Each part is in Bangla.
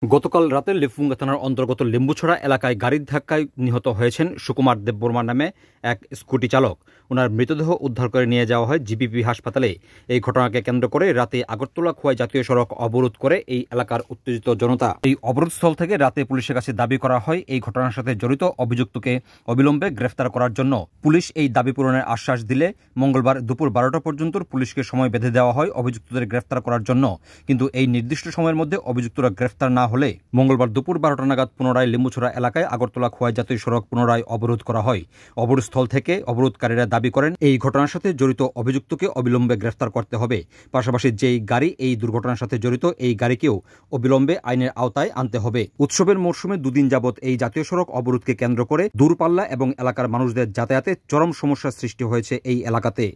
গতকাল রাতে লেফুঙ্গা থানার অন্তর্গত লেম্বুছড়া এলাকায় গাড়ির ধাক্কায় নিহত হয়েছেন সুকুমার দেববর্মা নামে এক স্কুটি চালক। ওনার মৃতদেহ উদ্ধার করে নিয়ে যাওয়া হয় জিবিপি হাসপাতালে। এই ঘটনাকে কেন্দ্র করে রাতে আগরতলা খোয়াই জাতীয় সড়ক অবরোধ করে এই এলাকার উত্তেজিত জনতা। এই অবরোধস্থল থেকে রাতে পুলিশের কাছে দাবি করা হয় এই ঘটনার সাথে জড়িত অভিযুক্তকে অবিলম্বে গ্রেফতার করার জন্য। পুলিশ এই দাবি পূরণের আশ্বাস দিলে মঙ্গলবার দুপুর 12টা পর্যন্ত পুলিশকে সময় বেঁধে দেওয়া হয় অভিযুক্তদের গ্রেফতার করার জন্য। কিন্তু এই নির্দিষ্ট সময়ের মধ্যে অভিযুক্তরা গ্রেফতার না হলে মঙ্গলবার দুপুর 12টা নাগাদ পুনরায় লেম্বুছড়া এলাকায় আগরতলা খোয়াই জাতীয় সড়ক পুনরায় অবরোধ করা হয়। অবরোধস্থল থেকে অবরোধকারীরা দাবি করেন এই ঘটনার সাথে জড়িত অভিযুক্তকে অবিলম্বে গ্রেফতার করতে হবে। পাশাপাশি যেই গাড়ি এই দুর্ঘটনার সাথে জড়িত এই গাড়িকেও অবিলম্বে আইনের আওতায় আনতে হবে। উৎসবের মরশুমে দুদিন যাবৎ এই জাতীয় সড়ক অবরোধকে কেন্দ্র করে দূরপাল্লা এবং এলাকার মানুষদের যাতায়াতে চরম সমস্যার সৃষ্টি হয়েছে এই এলাকাতে।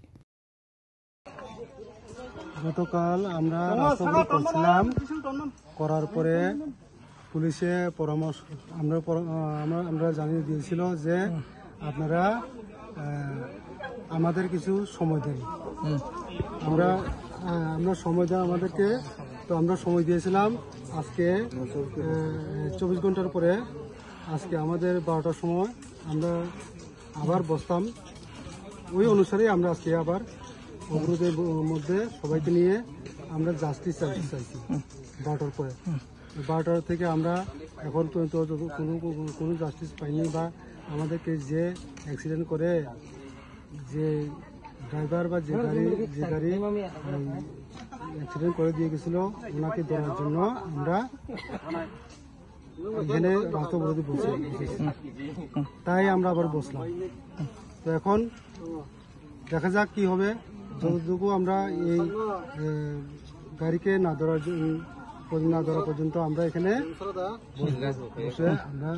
গতকাল আমরা রাস্তা অবরোধ করছিলাম, করার পরে পুলিশে পরামর্শ আমরা জানিয়ে দিয়েছিল যে আপনারা আমাদের কিছু সময় দেন, আমরা সময় দেন আমাদেরকে। তো আমরা সময় দিয়েছিলাম আজকে 24 ঘন্টার পরে। আজকে আমাদের 12টার সময় আমরা আবার বসতাম, ওই অনুসারে আমরা আজকে আবার অবরোধের মধ্যে সবাইকে নিয়ে আমরা জাস্টিস চাইছি 12টার পরে। 12টার থেকে আমরা এখন পর্যন্ত কোনো জাস্টিস পাইনি, বা আমাদেরকে যে অ্যাক্সিডেন্ট করে যে ড্রাইভার বা যে গাড়ি অ্যাক্সিডেন্ট করে দিয়ে গেছিল ওনাকে ধরার জন্য আমরা এখানে রাস্তা অবরোধে বসে, তাই আমরা আবার বসলাম। তো এখন দেখা যাক কি হবে। যতটুকু আমরা এই গাড়িকে না ধরা পর্যন্ত আমরা এখানে বসে আমরা